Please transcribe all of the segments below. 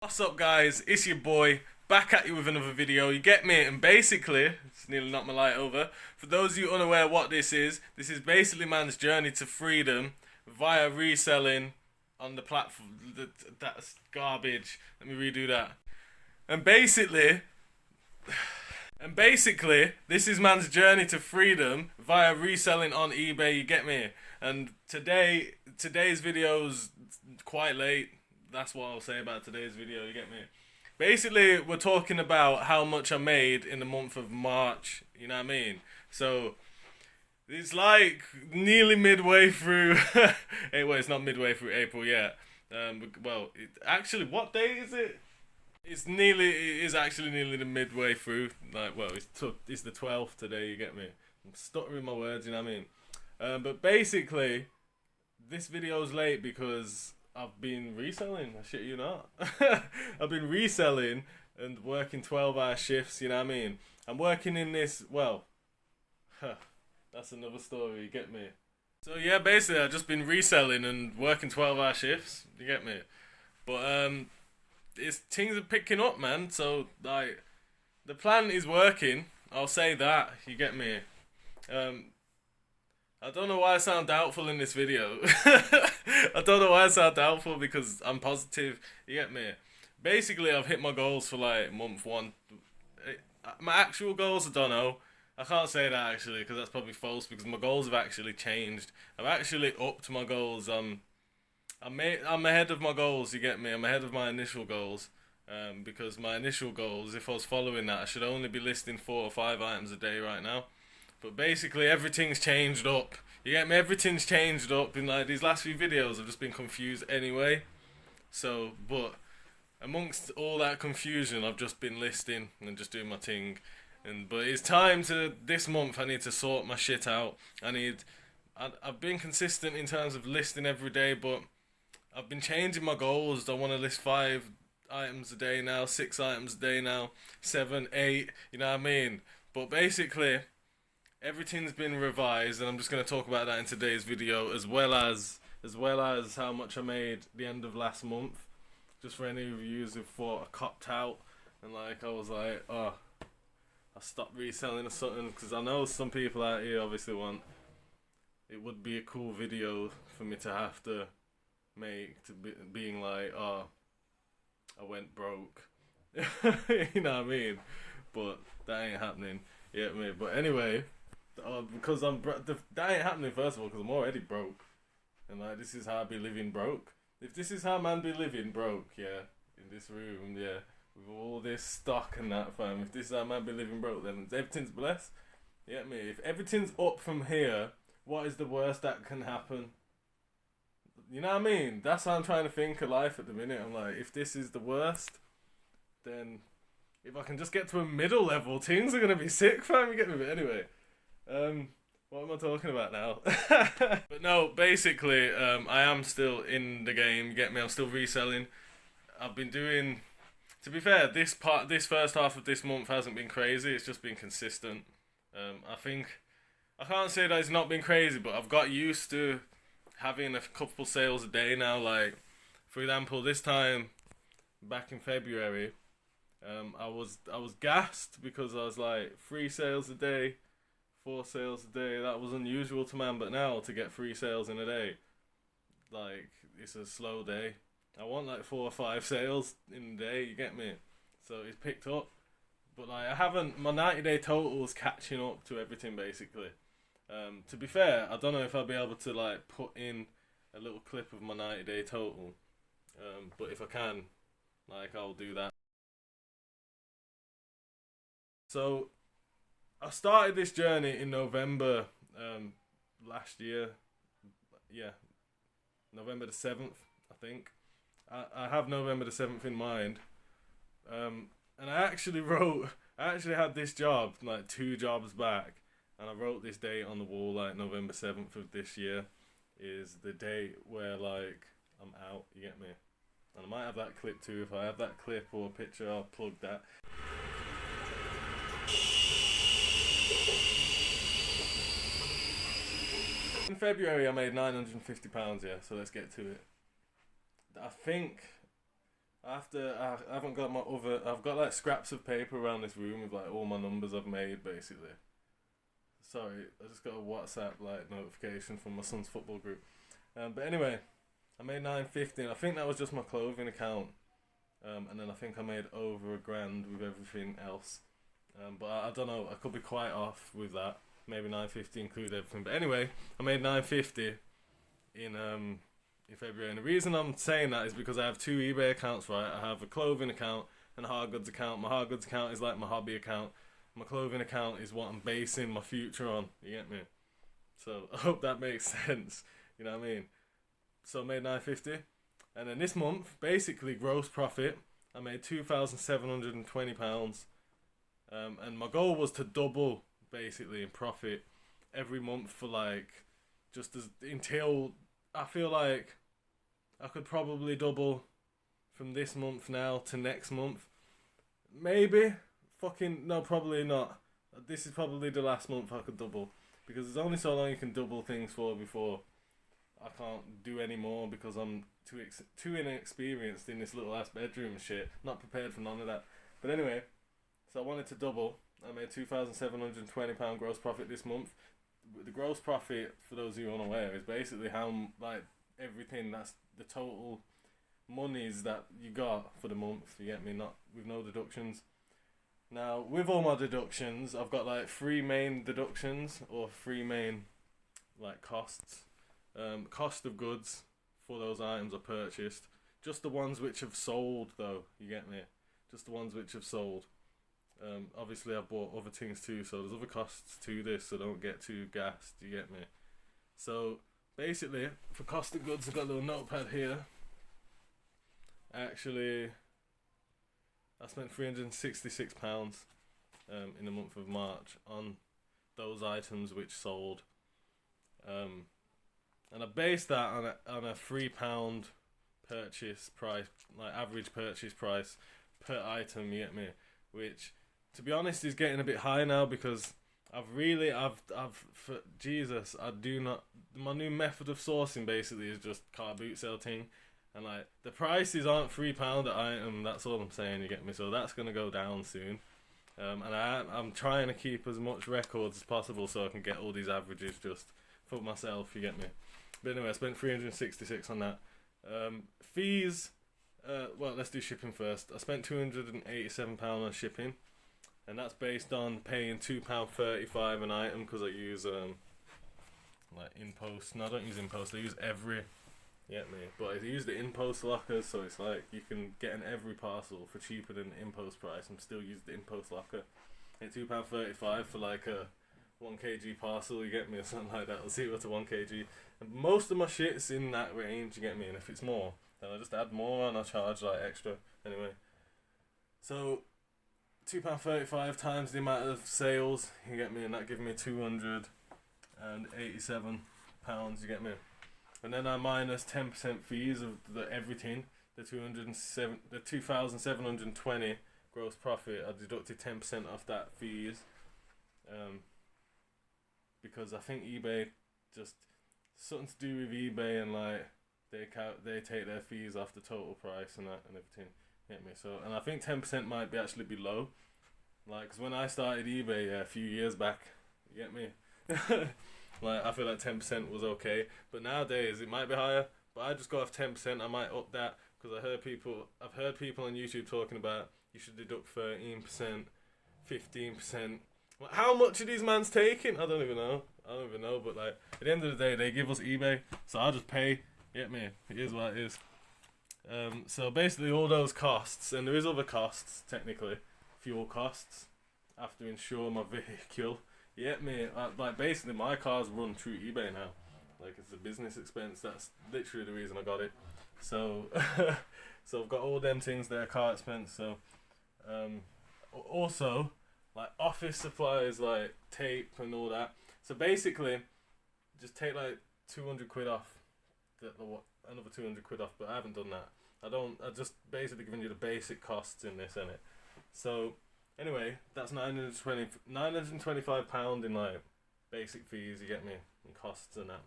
What's up, guys? It's your boy back at you with another video. You get me? And basically, it's nearly knocked my light over. For those of you unaware what this is basically man's journey to freedom via reselling on the platform. That's garbage. Let me redo that. And basically, this is man's journey to freedom via reselling on eBay. You get me? And today's video's quite late. That's what I'll say about today's video, you get me? Basically, we're talking about how much I made in the month of March, you know what I mean? So, it's like nearly midway through, hey, well, it's not midway through April yet. Actually, what day is it? It is actually nearly the midway through. Like, well, it's the 12th today, you get me? I'm stuttering my words, you know what I mean? But basically, this video's late because I've been reselling, I shit you not. I've been reselling and working 12-hour shifts, you know what I mean? I'm working in this, that's another story, you get me? So yeah, basically I've just been reselling and working 12-hour shifts, you get me? But things are picking up, man, so like, the plan is working, I'll say that, you get me? I don't know why I sound doubtful in this video. I don't know why I sound doubtful because I'm positive. You get me? Basically, I've hit my goals for like month one. My actual goals, I don't know. I can't say that actually because that's probably false because my goals have actually changed. I've actually upped my goals. I'm ahead of my goals. You get me? I'm ahead of my initial goals. Because my initial goals, if I was following that, I should only be listing 4 or 5 items a day right now. But basically everything's changed up. You get me? Everything's changed up in like these last few videos. I've just been confused anyway. So, but amongst all that confusion, I've just been listing and just doing my thing. But it's time to this month. I need to sort my shit out. I've been consistent in terms of listing every day, but I've been changing my goals. I want to list 5 items a day now, 6 items a day now, 7, 8. You know what I mean? But basically, everything's been revised, and I'm just going to talk about that in today's video, as well as how much I made the end of last month. Just for any reviews who thought I copped out, and like I was like, oh, I stopped reselling or something, because I know some people out here obviously want. It would be a cool video for me to have to make being like, oh, I went broke. You know what I mean? But that ain't happening. You get me? But anyway. Because that ain't happening first of all because I'm already broke, and like this is how I be living broke. If this is how man be living broke, yeah, in this room, yeah, with all this stock and that, fam. If this is how man be living broke, then everything's blessed. You get me? If everything's up from here, what is the worst that can happen? You know what I mean? That's how I'm trying to think of life at the minute. I'm like, if this is the worst, then if I can just get to a middle level, things are gonna be sick, fam. You get me? But anyway. What am I talking about now? But no, basically, I am still in the game. You get me? I'm still reselling. I've been doing. To be fair, this first half of this month hasn't been crazy. It's just been consistent. I think I can't say that it's not been crazy, but I've got used to having a couple sales a day now. Like, for example, this time back in February, I was gassed because I was like 3 sales a day. 4 sales a day, that was unusual to man, but now to get 3 sales in a day, like, it's a slow day. I want like 4 or 5 sales in a day, you get me? So it's picked up, but like, my 90-day total's catching up to everything basically. To be fair, I don't know if I'll be able to like put in a little clip of my 90-day total, but if I can, like, I'll do that. So, I started this journey in November last year. Yeah, November the 7th, I think. I have November the 7th in mind. And I actually had this job like 2 jobs back. And I wrote this date on the wall, like November 7th of this year is the date where like I'm out, you get me? And I might have that clip too. If I have that clip or picture, I'll plug that. In February, I made £950, yeah, so let's get to it. I think I haven't got my other. I've got like scraps of paper around this room with like all my numbers I've made basically. Sorry, I just got a WhatsApp like notification from my son's football group. But anyway, I made 950. I think that was just my clothing account. And then I think I made over $1,000 with everything else. But I don't know. I could be quite off with that. Maybe 950 include everything. But anyway, I made 950 in February. And the reason I'm saying that is because I have two eBay accounts, right? I have a clothing account and a hard goods account. My hard goods account is like my hobby account. My clothing account is what I'm basing my future on. You get me? So I hope that makes sense. You know what I mean? So I made 950. And then this month, basically gross profit, I made £2,720. And my goal was to double basically in profit every month for like just as until I feel like I could probably double from this month now to next month. Maybe. Fucking no, probably not. This is probably the last month I could double because there's only so long you can double things for before I can't do any more because I'm too inexperienced in this little ass bedroom and shit. Not prepared for none of that. But anyway, so I wanted to double. I made £2,720 gross profit this month. The gross profit, for those of you unaware, is basically how like everything that's the total monies that you got for the month. You get me? Not with no deductions. Now, with all my deductions, I've got like three main deductions or three main like costs. Cost of goods for those items I purchased. Just the ones which have sold though, you get me? Just the ones which have sold. Obviously I've bought other things too, so there's other costs to this, so don't get too gassed, you get me? So, basically, for cost of goods, I've got a little notepad here. Actually, I spent £366 in the month of March on those items which sold. And I based that on a £3 purchase price, like average purchase price per item, you get me? Which, to be honest, is getting a bit high now because I do not, my new method of sourcing basically is just car boot sale thing. And like, the prices aren't £3 an item, that's all I'm saying, you get me? So that's going to go down soon. And I'm trying to keep as much records as possible so I can get all these averages just for myself, you get me? But anyway, I spent 366 on that. Fees, well, let's do shipping first. I spent £287 on shipping, and that's based on paying £2.35 an item because I use like InPost. No, I don't use InPost. I use Every. You get me? But I use the InPost lockers, so it's like you can get an Every parcel for cheaper than the InPost price and still use the InPost locker. It's £2.35 for like a 1kg parcel, you get me, or something like that, or 0 to 1kg. And most of my shit's in that range, you get me, and if it's more, then I just add more and I charge like extra. Anyway, so £2.35 times the amount of sales, you get me, and that gives me £287, you get me. And then I minus 10% fees of the everything, the 2,720 gross profit. I deducted 10% off that fees. Because I think eBay just something to do with eBay and like they take their fees off the total price and that and everything. Get me? So and I think 10% might actually be low. Like, cause when I started eBay a few years back, you get me? Like, I feel like 10% was okay, but nowadays it might be higher. But I just got off 10%. I might up that because I've heard people on YouTube talking about you should deduct 13%, 15%. How much are these mans taking? I don't even know. But like, at the end of the day, they give us eBay, so I'll just pay. Get me? It is what it is. So basically, all those costs, and there is other costs technically, fuel costs. I have to insure my vehicle. Get me? Like basically, my cars run through eBay now. Like, it's a business expense. That's literally the reason I got it. So, so I've got all them things there, car expense. So, also, like office supplies, like tape and all that. So basically, just take like 200 quid off. Another 200 quid off, but I haven't done that. I just basically giving you the basic costs in this, innit? So, anyway, that's £925 in like basic fees, you get me, and costs and that.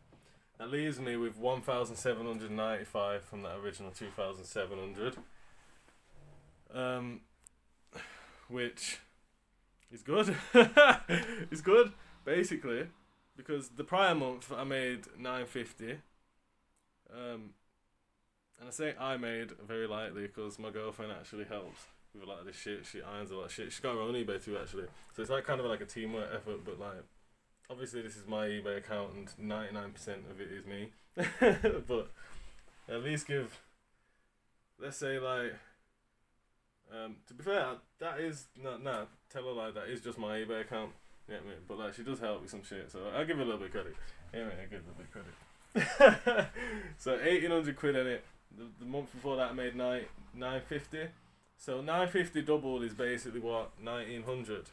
That leaves me with 1,795 from that original 2,700. which is good. It's good, basically, because the prior month I made $9.50. And I say I made very lightly because my girlfriend actually helps with a lot of this shit. She irons a lot of shit. She's got her own eBay too, actually. So it's like kind of like a teamwork effort, but like, obviously this is my eBay account and 99% of it is me. But at least give, let's say like, to be fair, that is, tell her like that is just my eBay account. You get me? But like, she does help with some shit, so I'll give her a little bit of credit. Anyway, I give her a little bit of credit. So 1,800 quid in it. The month before that I made $9.50. So $9.50 doubled is basically what? 1,900.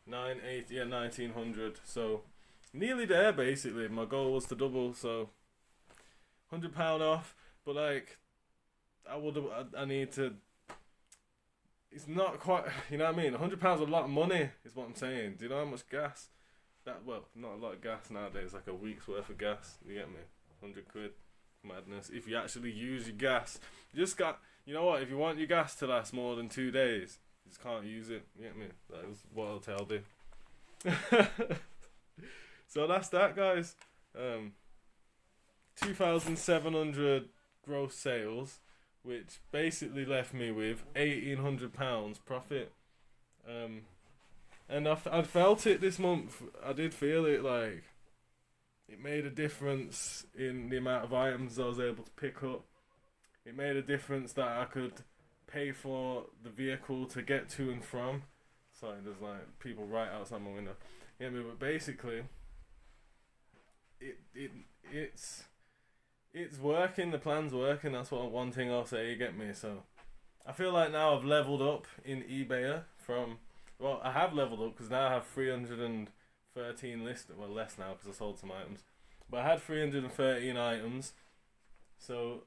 1,900. So nearly there basically. My goal was to double, so £100 off. But like, I need to. It's not quite, you know what I mean? £100 a lot of money is what I'm saying. Do you know how much gas? Well, not a lot of gas nowadays. Like a week's worth of gas. You get me? 100 quid. Madness. If you actually use your gas, you just got, you know what, if you want your gas to last more than 2 days, you just can't use it. You get me? That is what I'll tell you. So that's that, guys. 2,700 gross sales, which basically left me with £1,800 profit. And I felt it this month. I did feel it, like it made a difference in the amount of items I was able to pick up. It made a difference that I could pay for the vehicle to get to and from. Sorry, there's like people right outside my window. Yeah, but basically, it's working. The plan's working. That's one thing I'll say. You get me? So I feel like now I've leveled up in eBay from. Well, I have leveled up because now I have 313 listed. Well, less now because I sold some items. But I had 313 items. So,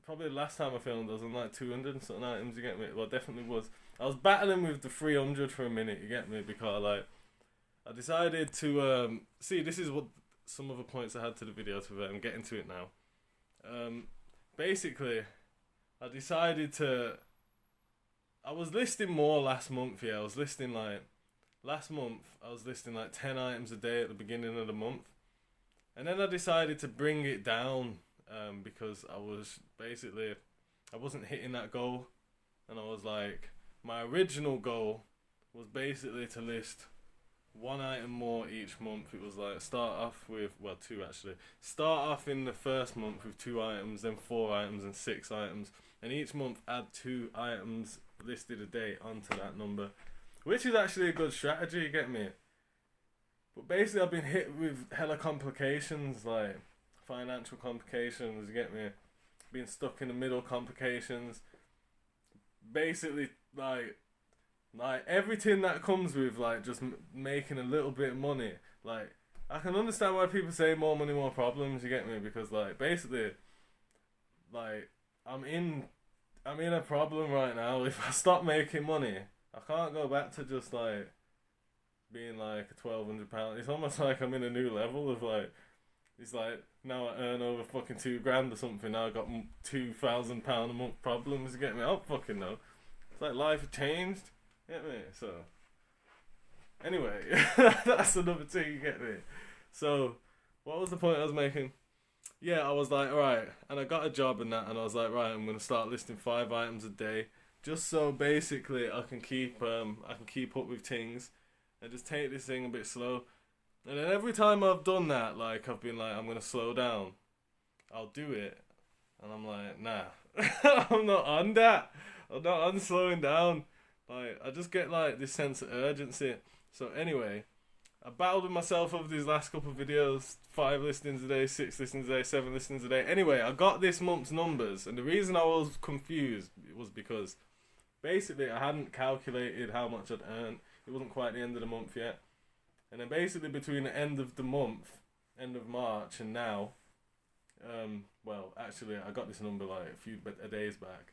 probably the last time I filmed I was on like 200 and something items, you get me? Well, definitely was. I was battling with the 300 for a minute, you get me? Because like, I decided to, see, this is what some of the points I had to the video, to I'm getting to it now. Basically, I decided to, I was listing more last month, yeah. Last month, I was listing like 10 items a day at the beginning of the month. And then I decided to bring it down because I wasn't hitting that goal. And I was like, my original goal was basically to list one item more each month. It was like start off with, well, 2 actually. Start off in the first month with 2 items, then 4 items and 6 items. And each month add 2 items listed a day onto that number, which is actually a good strategy, you get me? But basically I've been hit with hella complications, like financial complications, you get me? Being stuck in the middle complications. Basically, like everything that comes with like just making a little bit of money. Like, I can understand why people say more money, more problems, you get me? Because like, basically, like, I'm in a problem right now. If I stop making money, I can't go back to just like being like £1,200. It's almost like I'm in a new level of like, it's like now I earn over fucking £2,000 or something. Now I got £2,000 a month problems. You get me? I don't fucking know. It's like life has changed. You get me? So anyway, that's another thing. You get me? So what was the point I was making? Yeah, I was like, alright, and I got a job in that, and I was like, right, I'm gonna start listing 5 items a day, just so basically I can keep up with things, and just take this thing a bit slow. And then every time I've done that, like I've been like, I'm gonna slow down, I'll do it, and I'm like, nah, I'm not on that. I'm not on slowing down. Like, I just get like this sense of urgency. So anyway, I battled with myself over these last couple of videos. 5 listings a day, 6 listings a day, 7 listings a day. Anyway, I got this month's numbers, and the reason I was confused was because basically I hadn't calculated how much I'd earned. It wasn't quite the end of the month yet. And then basically between the end of the month, end of March, and now, well, actually I got this number like a few days back.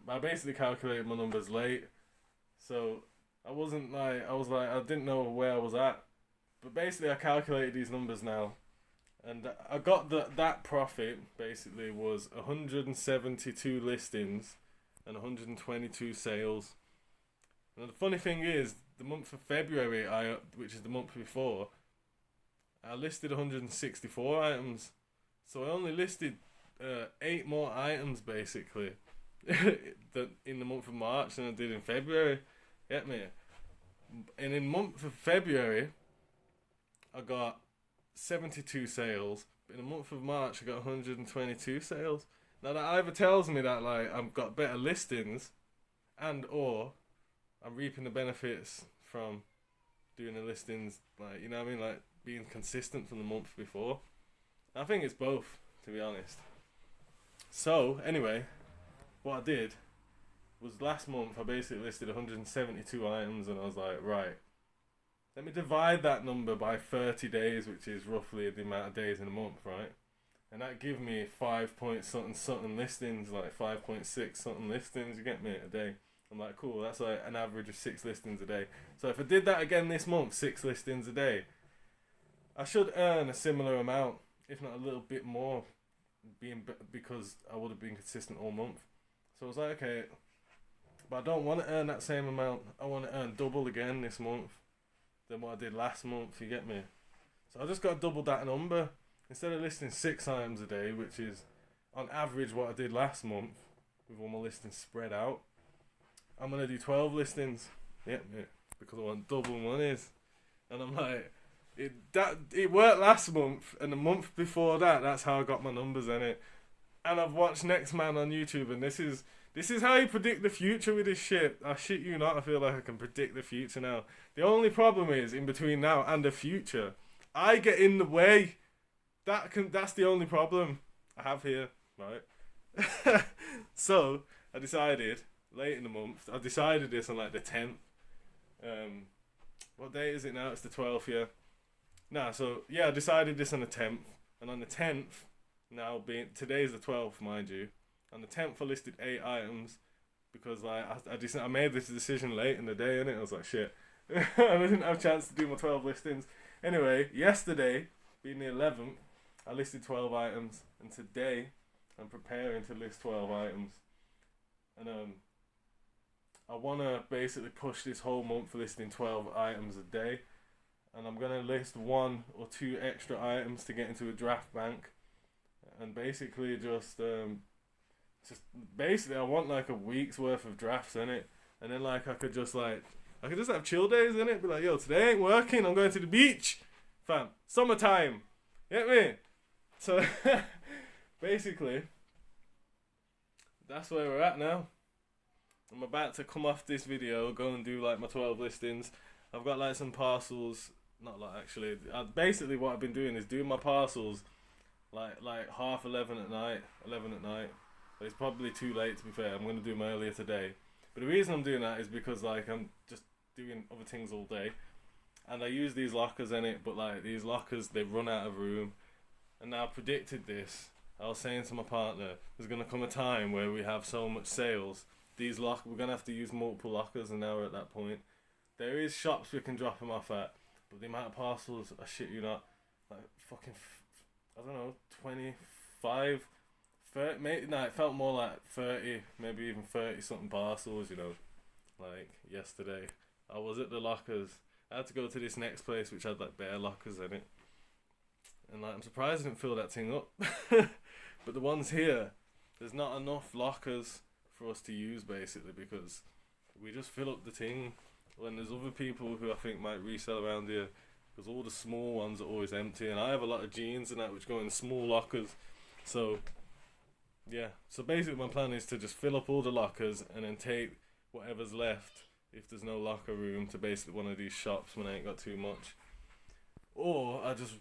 I basically calculated my numbers late, so I was like, I didn't know where I was at, but basically I calculated these numbers now, and I got that profit basically was 172 listings and 122 sales, And the funny thing is, the month of February, which is the month before, I listed 164 items. So I only listed 8 more items basically in the month of March than I did in February. Get me? And in month of February, I got 72 sales. In the month of March, I got 122 sales. Now that either tells me that like I've got better listings, and or I'm reaping the benefits from doing the listings, like, you know what I mean, like being consistent from the month before. I think it's both, to be honest. So anyway, what I did was last month I basically listed 172 items, and I was like, right, let me divide that number by 30 days, which is roughly the amount of days in a month, right? And that give me 5 point something listings, like 5.6 something listings, you get me, a day. I'm like, cool, that's like an average of 6 listings a day. So if I did that again this month, 6 listings a day, I should earn a similar amount, if not a little bit more, because I would have been consistent all month. So I was like, okay, but I don't want to earn that same amount. I want to earn double again this month than what I did last month, you get me? So I just got to double that number. Instead of listing 6 items a day, which is on average what I did last month, with all my listings spread out, I'm going to do 12 listings, yeah, because I want double monies. And I'm like, it worked last month, and the month before that, that's how I got my numbers in it. And I've watched Next Man on YouTube, and this is how you predict the future with this shit. I shit you not, I feel like I can predict the future now. The only problem is, in between now and the future, I get in the way. That's the only problem I have here, right? So, I decided, late in the month, I decided this on like the 10th. What day is it now? It's the 12th, yeah. I decided this on the 10th. And on the 10th, today's the 12th, mind you. On the 10th, I listed 8 items because like I made this decision late in the day, innit? I was like, shit. I didn't have a chance to do my 12 listings. Anyway, yesterday, being the 11th, I listed 12 items, and today I'm preparing to list 12 items. And I want to basically push this whole month for listing 12 items a day. And I'm going to list 1 or 2 extra items to get into a draft bank. And basically just basically I want like a week's worth of drafts in it. And then like I could just have chill days in it. Be like, yo, today ain't working, I'm going to the beach. Fam, summertime. Get me? So basically that's where we're at now. I'm about to come off this video, go and do like my 12 listings. I've got like some parcels, not like actually. Basically what I've been doing is doing my parcels like 11 at night. But it's probably too late, to be fair. I'm going to do them earlier today. But the reason I'm doing that is because like I'm just doing other things all day. And I use these lockers in it, but like these lockers, they run out of room. And now I predicted this. I was saying to my partner, there's going to come a time where we have so much sales. We're going to have to use multiple lockers, and now we're at that point. There is shops we can drop them off at, but the amount of parcels, I shit you not, like fucking, I don't know, 25, 30, maybe, it felt more like 30, maybe even 30 something parcels, you know. Like yesterday, I was at the lockers. I had to go to this next place which had like bare lockers in it. And like, I'm surprised I didn't fill that thing up. But the ones here, there's not enough lockers for us to use basically, because we just fill up the thing when there's other people who I think might resell around here, because all the small ones are always empty, and I have a lot of jeans and that which go in small lockers. So yeah, so basically my plan is to just fill up all the lockers and then take whatever's left if there's no locker room to basically one of these shops when I ain't got too much. Or I just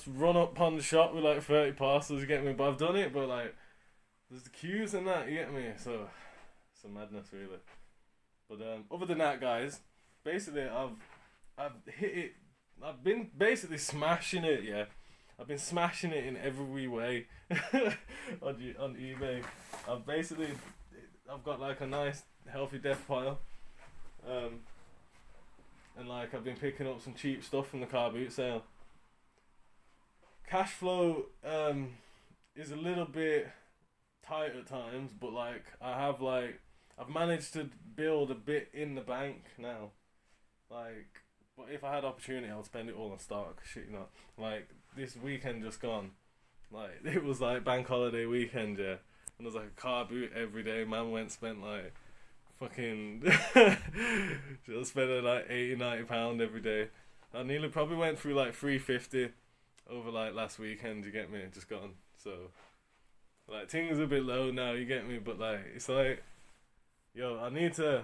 run up on the shop with like 30 parcels, you get me? But I've done it, but like there's the queues and that, you get me? So it's a madness really. But other than that, guys, basically I've hit it. I've been basically smashing it, yeah. I've been smashing it in every way on eBay. I've got like a nice healthy death pile. And like I've been picking up some cheap stuff from the car boot sale. Cash flow is a little bit tight at times, but like I I've managed to build a bit in the bank now. Like, but if I had opportunity, I would spend it all on stock. Shit, you know. Like, this weekend just gone. Like, it was like bank holiday weekend, yeah. And there was like a car boot every day. Man went spent like fucking just spending like 80-90 pound every day. I nearly probably went through like 350 over like last weekend, you get me? Just gone. So like things are a bit low now, you get me? But like it's like, yo, I need to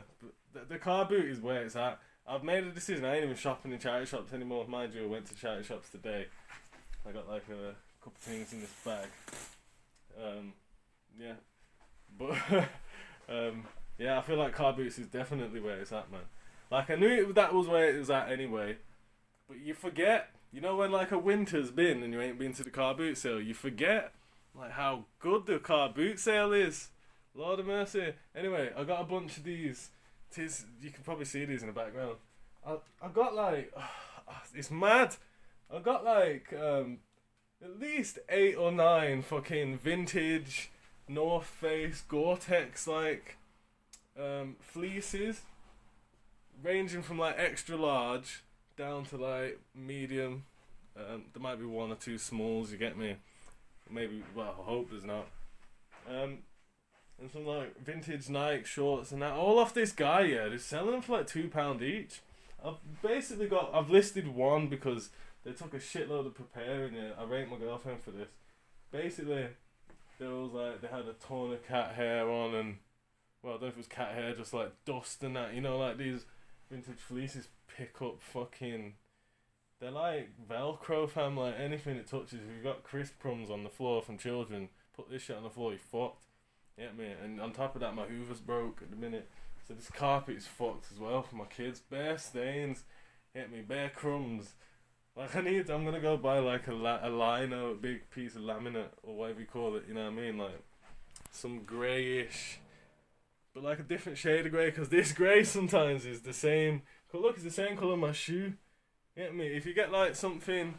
the car boot is where it's at. I've made a decision, I ain't even shopping in charity shops anymore. Mind you, I went to charity shops today. I got like a couple things in this bag. Yeah. But yeah, I feel like car boots is definitely where it's at, man. Like I knew that was where it was at anyway. But you forget, you know when like a winter's been and you ain't been to the car boot sale, you forget like how good the car boot sale is. Lord of mercy. Anyway, I got a bunch of these. You can probably see these in the background. I got like, it's mad. I got like at least 8 or 9 fucking vintage North Face Gore-Tex like fleeces, ranging from like extra large down to like medium. There might be 1 or 2 smalls, you get me? Maybe, well, I hope there's not. And some like vintage Nike shorts and that, all off this guy, yeah. They're selling them for like £2 each. I've listed one because they took a shitload of preparing it. I rate my girlfriend for this. Basically, there was like, they had a ton of cat hair on and, well, I don't know if it was cat hair, just like dust and that, you know, like these vintage fleeces pick up fucking, they're like Velcro, fam, like anything it touches. If you've got crisp crumbs on the floor from children, put this shit on the floor, you're fucked. Yeah, man. And on top of that, my Hoover's broke at the minute. So this carpet is fucked as well for my kids. Bare stains. Hit me, bare crumbs. Like I'm gonna go buy like a lino, a big piece of laminate or whatever you call it. You know what I mean? Like some greyish, but like a different shade of grey. Cause this grey sometimes is the same. Look, it's the same colour of my shoe. Get me? If you get like something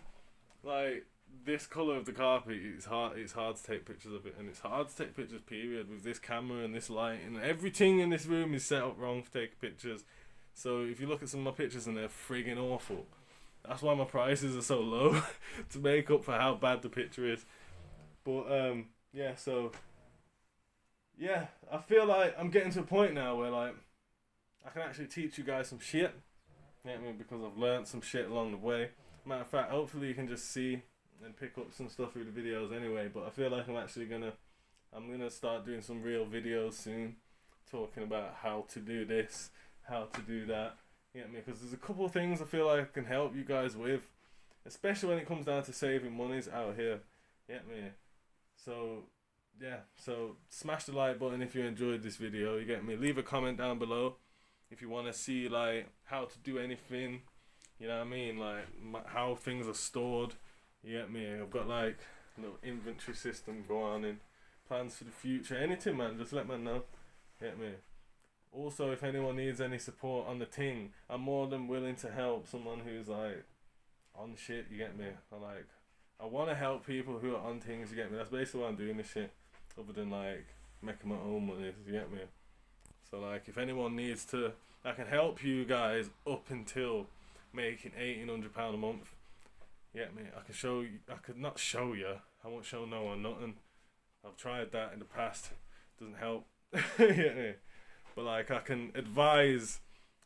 like this colour of the carpet, it's hard to take pictures of it, and it's hard to take pictures period with this camera and this light, and everything in this room is set up wrong for taking pictures. So if you look at some of my pictures and they're friggin' awful, that's why my prices are so low to make up for how bad the picture is. But yeah, so yeah, I feel like I'm getting to a point now where like I can actually teach you guys some shit. You know what I mean? Because I've learned some shit along the way. Matter of fact, hopefully you can just see and pick up some stuff through the videos anyway. But I feel like I'm gonna start doing some real videos soon, talking about how to do this, how to do that. You know what I mean? Because there's a couple of things I feel like I can help you guys with, especially when it comes down to saving monies out here. You know what I mean? So yeah, so smash the like button if you enjoyed this video. You get me? Leave a comment down below if you want to see like how to do anything. You know what I mean? Like how things are stored. You get me? I've got like a little inventory system going on, plans for the future. Anything, man, just let me know. You get me? Also, if anyone needs any support on the ting, I'm more than willing to help someone who's like on shit. You get me? I want to help people who are on things. You get me? That's basically why I'm doing this shit. Other than like making my own money. You get me? So like, if anyone needs to, I can help you guys up until making £1,800 a month. You get me? I can show you. I could not show you. I won't show no one nothing. I've tried that in the past. Doesn't help. You get me? But like, I can advise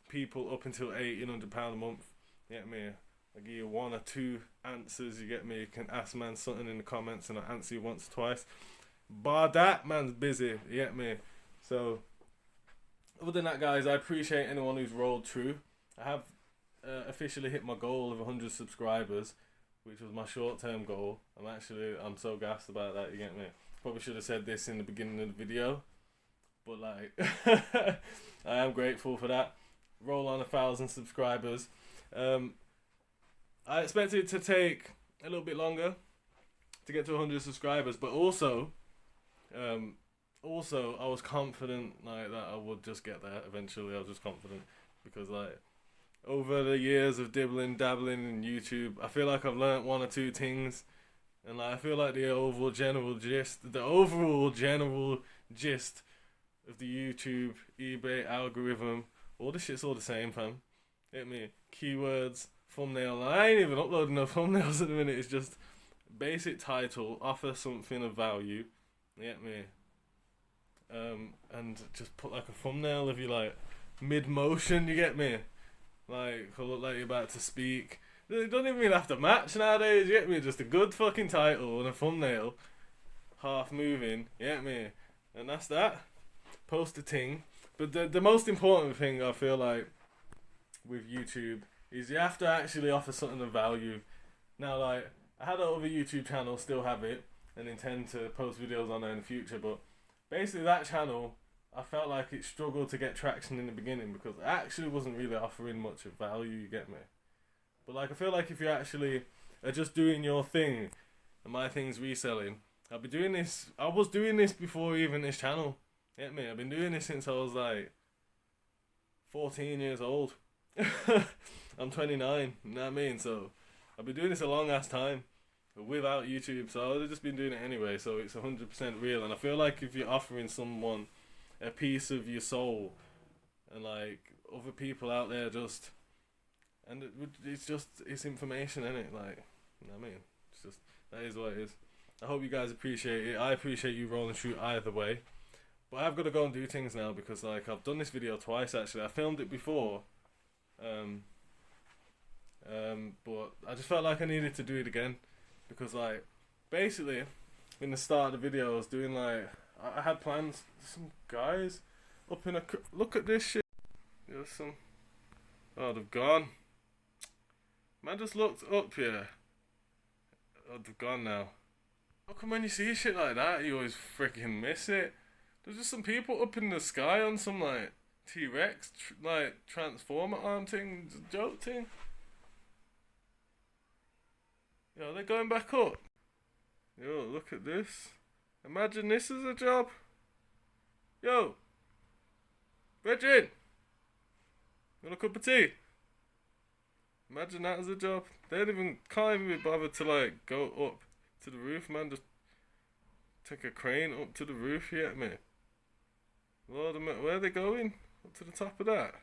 people up until £1,800 a month. You get me? I give you 1 or 2 answers. You get me? You can ask man something in the comments and I'll answer you once or twice. Bar that, man's busy. You get me? So other than that, guys, I appreciate anyone who's rolled through. I have officially hit my goal of 100 subscribers, which was my short-term goal. I'm so gassed about that. You get me? Probably should have said this in the beginning of the video, but like I am grateful for that. Roll on 1,000 subscribers. I expected it to take a little bit longer to get to 100 subscribers, but also I was confident like that I would just get there eventually. I was just confident because like over the years of dabbling in YouTube, I feel like I've learnt 1 or 2 things, and like I feel like the overall general gist of the YouTube, eBay algorithm. All this shit's all the same, fam. Get me? Keywords, thumbnail. I ain't even uploading no thumbnails at the minute. It's just basic title, offer something of value. Get me? And just put like a thumbnail if you like mid motion. You get me? Like, it'll look like you're about to speak. It don't even have to match nowadays. You get me? Just a good fucking title and a thumbnail, half moving. You get me? And that's that. Post a ting. But the most important thing I feel like with YouTube is you have to actually offer something of value. Now, like, I had another YouTube channel, still have it, and intend to post videos on there in the future, but basically that channel, I felt like it struggled to get traction in the beginning because it actually wasn't really offering much of value, you get me? But like, I feel like if you actually are just doing your thing and my thing's reselling, I was doing this before even this channel, get me? I've been doing this since I was like 14 years old. I'm 29, you know what I mean? So I've been doing this a long ass time without YouTube, so I've just been doing it anyway, so it's 100% real. And I feel like if you're offering someone a piece of your soul, and like other people out there just, and it's information, innit? Like, you know what I mean? It's just, that is what it is. I hope you guys appreciate it. I appreciate you rolling through either way. But I've got to go and do things now because like I've done this video twice actually. I filmed it before, but I just felt like I needed to do it again because like basically in the start of the video I was doing like I had plans. Some guys up in a look at this shit. There's some. Oh, they've gone. Man just looked up here. Oh, they've gone now. How come when you see shit like that you always freaking miss it? There's just some people up in the sky on some like T-Rex like transformer arm thing, joke thing. Yo, they're going back up. Yo, look at this. Imagine this as a job. Yo, Reggie, want a cup of tea? Imagine that as a job. Can't even be bothered to like go up to the roof, man. Just take a crane up to the roof. You get me? Lord, where are they going? Up to the top of that?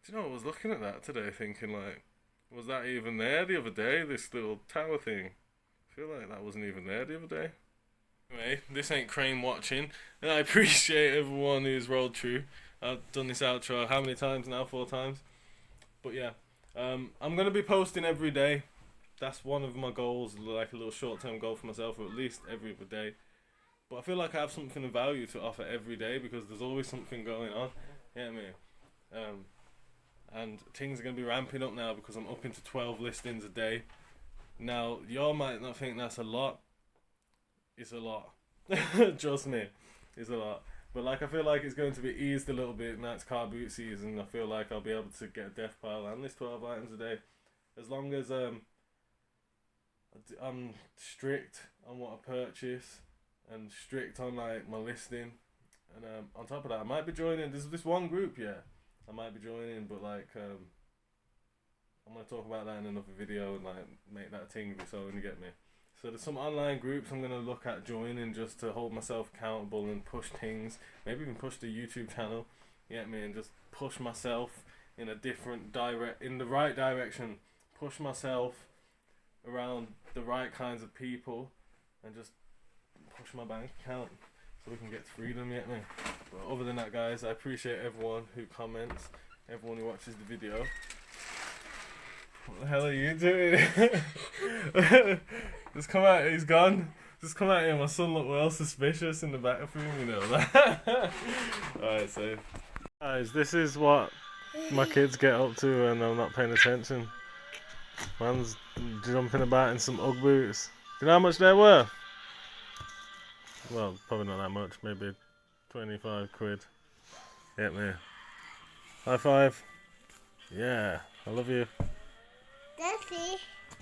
Do you know, I was looking at that today thinking like, was that even there the other day? This little tower thing. I feel like that wasn't even there the other day. Anyway, this ain't crane watching, and I appreciate everyone who's rolled through. I've done this outro how many times now? 4 times. But yeah, I'm going to be posting every day. That's one of my goals, like a little short-term goal for myself, or at least every other day. But I feel like I have something of value to offer every day because there's always something going on. You know what I mean? And things are going to be ramping up now because I'm up into 12 listings a day. Now, y'all might not think that's a lot. It's a lot. Trust me, it's a lot. But like, I feel like it's going to be eased a little bit now it's car boot season. I feel like I'll be able to get a death pile and list 12 items a day. As long as I'm strict on what I purchase and strict on like my listing. And on top of that, I might be joining, there's this one group, yeah. I might be joining, but like, I'm going to talk about that in another video and like make that thing so you get me. So there's some online groups I'm going to look at joining just to hold myself accountable and push things. Maybe even push the YouTube channel, you get me, and just push myself in a different in the right direction. Push myself around the right kinds of people and just push my bank account so we can get freedom, you get me. But other than that, guys, I appreciate everyone who comments, everyone who watches the video. What the hell are you doing? Just come out, he's gone. Just come out here, my son looked well suspicious in the bathroom, you know that. Alright, so guys, this is what my kids get up to when I'm not paying attention. Man's jumping about in some Ugg boots. Do you know how much they're worth? Well, probably not that much, maybe 25 quid. Get me. High five. Yeah, I love you. Daddy.